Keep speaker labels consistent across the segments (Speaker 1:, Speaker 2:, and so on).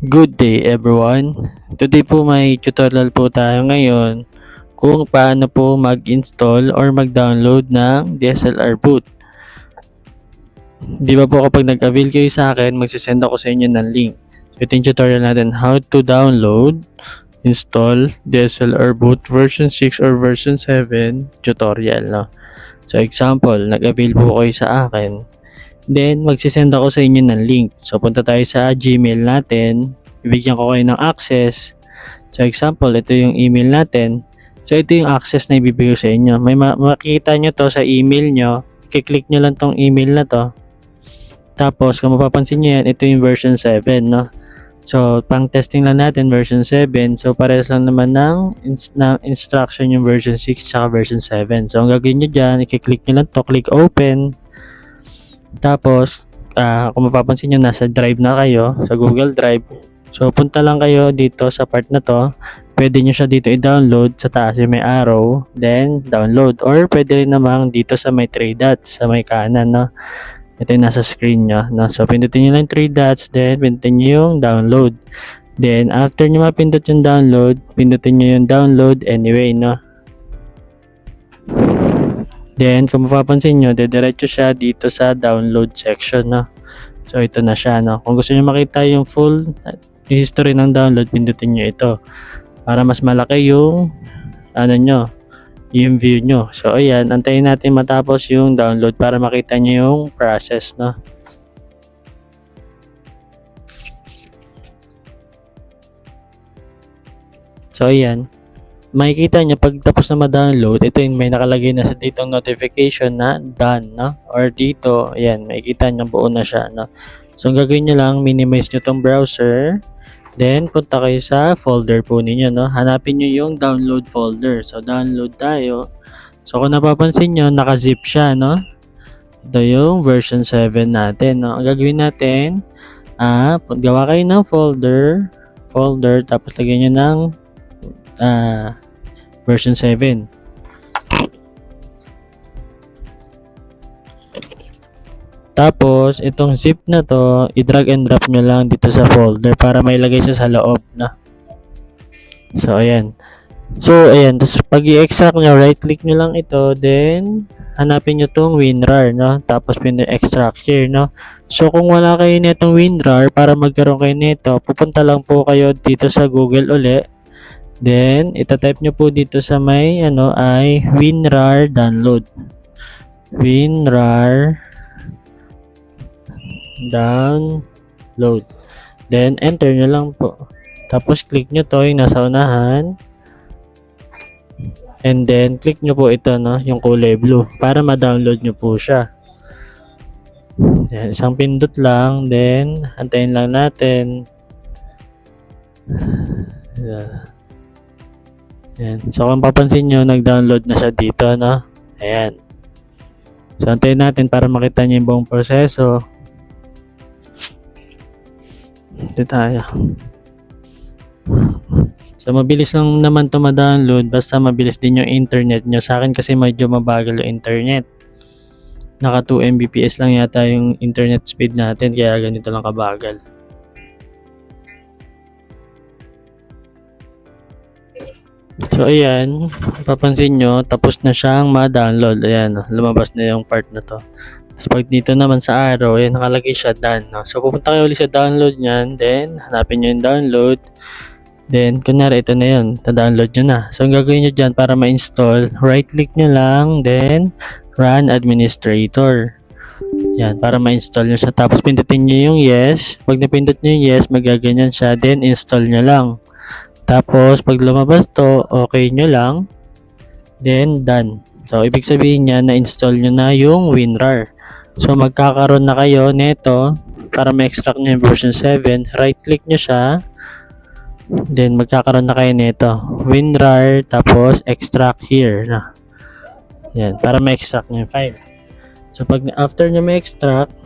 Speaker 1: Good day everyone. Today po may tutorial po tayo ngayon kung paano po mag-install or mag-download ng DSLR boot. Di ba po kapag nag-avail kayo sa akin, magsisend ako sa inyo ng link. So ito yung tutorial natin, how to download, install DSLR boot version 6 or version 7 tutorial. No? So example, nag-avail po kayo sa akin. Then, magsisend ako sa inyo ng link. So, punta tayo sa Gmail natin. Bibigyan ko kayo ng access. So, example, ito yung email natin. So, ito yung access na ibibigay sa inyo. May makikita nyo to sa email nyo. I-click nyo lang tong email na to. Tapos, kung mapapansin nyo yan, ito yung version 7, no? So, pang testing lang natin, version 7. So, parehas lang naman ng instruction yung version 6 tsaka version 7. So, ang gagawin nyo dyan, i-click nyo lang to, click open. Tapos, kung mapapansin nyo, nasa drive na kayo, sa Google Drive. So, punta lang kayo dito sa part na to. Pwede nyo siya dito i-download sa taas yung may arrow, then download. Or pwede rin namang dito sa may 3 dots, sa may kanan, no? Ito yung nasa screen nyo, no? So, pindutin nyo lang 3 dots, then pindutin nyo yung download. Then, after nyo mapindot yung download, pindutin nyo yung download anyway, no? Then, kung mapapansin nyo, dediretso siya dito sa download section, no? So, ito na siya, no? Kung gusto nyo makita yung full history ng download, pindutin nyo ito. Para mas malaki yung, yung view nyo. So, ayan, antayin natin matapos yung download para makita nyo yung process, no? So, ayan. Makikita nyo pag tapos na ma-download, ito yung may nakalagay na sa ditong notification na done, no? Or dito, ayan, makikita nyo buo na siya, no? So, ang gagawin nyo lang, minimize nyo tong browser. Then, punta kayo sa folder po ninyo, no? Hanapin nyo yung download folder. So, download tayo. So, kung napapansin nyo, naka-zip siya, no? Ito yung version 7 natin, no? Ang gagawin natin, gawa kayo ng folder, tapos lagyan nyo ng version 7. Tapos, itong zip na to, i-drag and drop nyo lang dito sa folder para may lagay siya sa loob na. So, ayan. So, ayan. Tapos, pag i-extract nyo, right-click nyo lang ito. Then, hanapin nyo tong WinRAR, no? Tapos, pin-extract here, no? So, kung wala kayo nitong WinRAR, para magkaroon kayo nito, pupunta lang po kayo dito sa Google uli. Then, itatype nyo po dito sa may, ay WinRAR download. WinRAR download. Then, enter nyo lang po. Tapos, click nyo to yung nasa unahan. And then, click nyo po ito, no? Yung kulay blue. Para ma-download nyo po siya. Yan, isang pindot lang. Then, antayin lang natin. Ayan. So, kung papansin nyo, nag-download na siya dito, no? Ayan. So, antayin natin para makita nyo yung buong proseso. Ito tayo. So, mabilis lang naman ito ma-download. Basta mabilis din yung internet nyo. Sa akin kasi medyo mabagal yung internet. Naka 2 Mbps lang yata yung internet speed natin. Kaya ganito lang kabagal. So, ayan, papansin nyo, tapos na siyang ma-download. Ayan, lumabas na yung part na to. Tapos, pag dito naman sa arrow, ayan, nakalagay siya done. No? So, pupunta kayo ulit sa download nyan. Then, hanapin nyo yung download. Then, kunyari, ito na yun. Na-download nyo na. So, ang gagawin nyo dyan para ma-install, right-click nyo lang. Then, run administrator. Yan, para ma-install nyo siya. Tapos, pindutin nyo yung yes. Pag napindot nyo yung yes, magaganyan siya. Then, install nyo lang. Tapos, pag lumabas to, okay nyo lang. Then, done. So, ibig sabihin niya, na-install nyo na yung WinRAR. So, magkakaroon na kayo nito para ma-extract nyo yung version 7. Right-click nyo siya. Then, magkakaroon na kayo nito. WinRAR, tapos, extract here. Na. Yan, para ma-extract nyo yung file. So, pag after nyo ma-extract,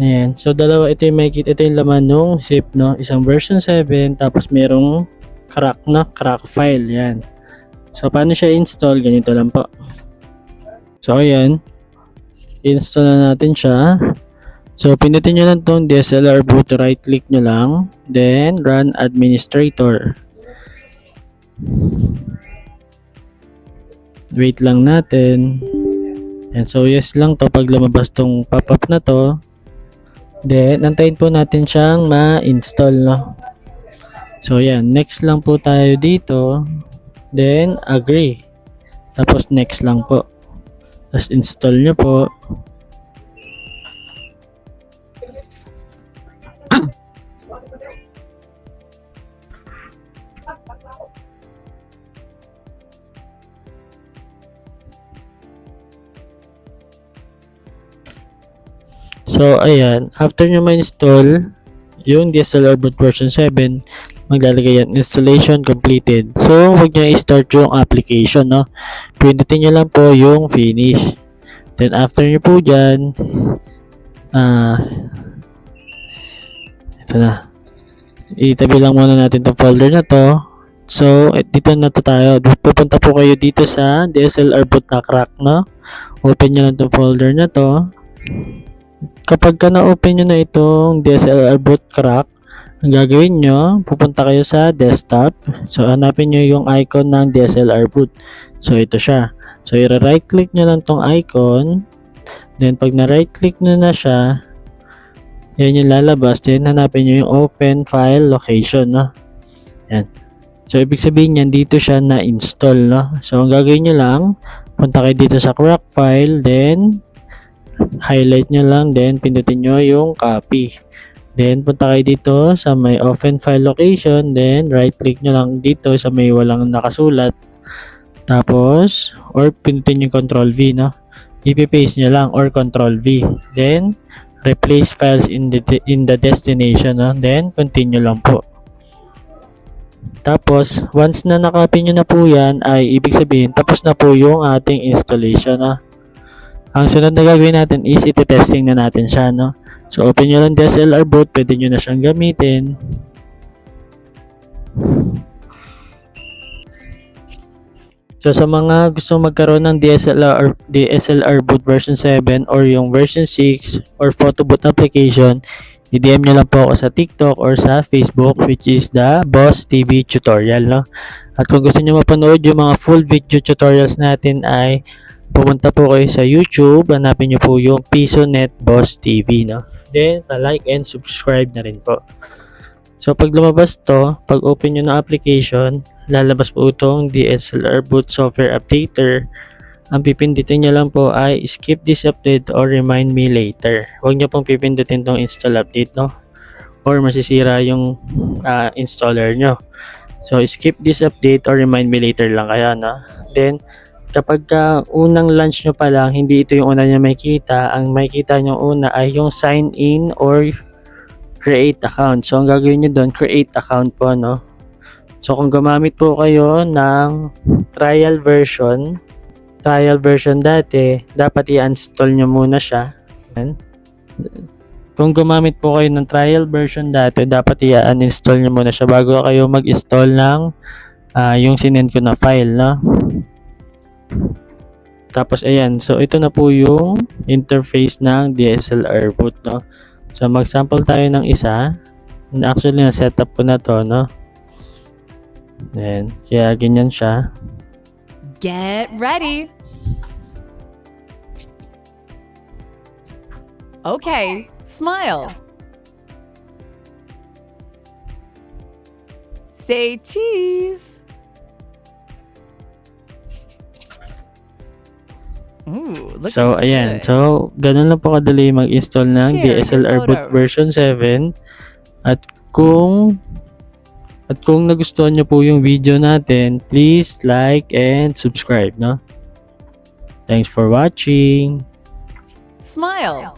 Speaker 1: ayan. So, dalawa. Ito yung makikita. Ito yung laman nung zip, no? Isang version 7, tapos merong crack file. Yan. So, paano siya install? Ganito lang po. So, ayan. Install na natin siya. So, pindutin nyo lang tong DSLR boot, right click nyo lang, then run administrator. Wait lang natin. And so, yes lang to pag lumabas tong pop-up na to. Then, antayin po natin siyang ma-install, no? So, yan. Next lang po tayo dito. Then, agree. Tapos, next lang po. Tapos, install nyo po. So, ayan. After nyo ma-install yung DSLR boot version 7, maglalagay yan, installation completed. So, huwag nyo i-start yung application, no? Pindutin nyo lang po yung finish. Then, after nyo po dyan, ito na. Itabi lang muna natin itong folder na to. So, dito na to tayo. Pupunta po kayo dito sa DSLR boot na crack, no? Open nyo lang itong folder na to. Kapag ka na-open nyo na itong DSLR boot crack, ang gagawin nyo, pupunta kayo sa desktop. So, hanapin nyo yung icon ng DSLR boot. So, ito siya. So, i-right click nyo lang tong icon. Then, pag na-right click nyo na siya, yan yung lalabas. Then, hanapin nyo yung open file location, no? Yan. So, ibig sabihin yan, dito siya na-install, no? So, ang gagawin nyo lang, punta kayo dito sa crack file, then, highlight nyo lang, then pindutin nyo yung copy. Then punta kayo dito sa may open file location, then right click nyo lang dito sa may walang nakasulat. Tapos, or pindutin yung control V, no? Ipi-paste nyo lang or control V. Then, replace files in the destination, no? Then, continue lang po. Tapos, once na nakopy nyo na po yan, ay ibig sabihin, tapos na po yung ating installation, no? Ang sunod na gagawin natin is iti-testing na natin siya, no? So, open nyo lang DSLR boot, pwede nyo na siyang gamitin. So, sa mga gusto magkaroon ng DSLR boot version 7 or yung version 6 or photo boot application, i-DM nyo lang po ako sa TikTok or sa Facebook, which is the Boss TV Tutorial, no? At kung gusto nyo mapanood yung mga full video tutorials natin ay pumunta po kayo sa YouTube, hanapin nyo po yung PisoNet Boss TV, no? Then, like and subscribe na rin po. So, pag lumabas to, pag open nyo na application, lalabas po itong DSLR Boot Software Updater. Ang pipindutin nyo lang po ay skip this update or remind me later. Huwag nyo pong pipindutin tong install update, no? Or masisira yung installer nyo. So, skip this update or remind me later lang kaya, no? Then, kapag unang launch nyo pa lang, hindi ito yung una nyo makikita. Ang makikita nyo una ay yung sign in or create account. So, ang gagawin nyo doon, create account po, no? So, kung gumamit po kayo ng trial version dati, dapat i-install nyo muna siya. Kung gumamit po kayo ng trial version dati, dapat i-uninstall nyo muna siya bago kayo mag-install ng yung sinend ko na file, no? Tapos ayan, so ito na po yung interface ng DSLR boot, no? So mag-sample tayo ng isa. Actually na-setup ko na to, no? Ayan, kaya ganyan siya.
Speaker 2: Get ready. Okay, smile. Say cheese. Ooh,
Speaker 1: So
Speaker 2: looking
Speaker 1: ayan,
Speaker 2: good.
Speaker 1: so ganun lang po kadali mag-install ng
Speaker 2: Share your
Speaker 1: DSLR boot
Speaker 2: photos.
Speaker 1: version 7. At kung nagustuhan nyo po yung video natin, please like and subscribe, no? Thanks for watching.
Speaker 2: Smile.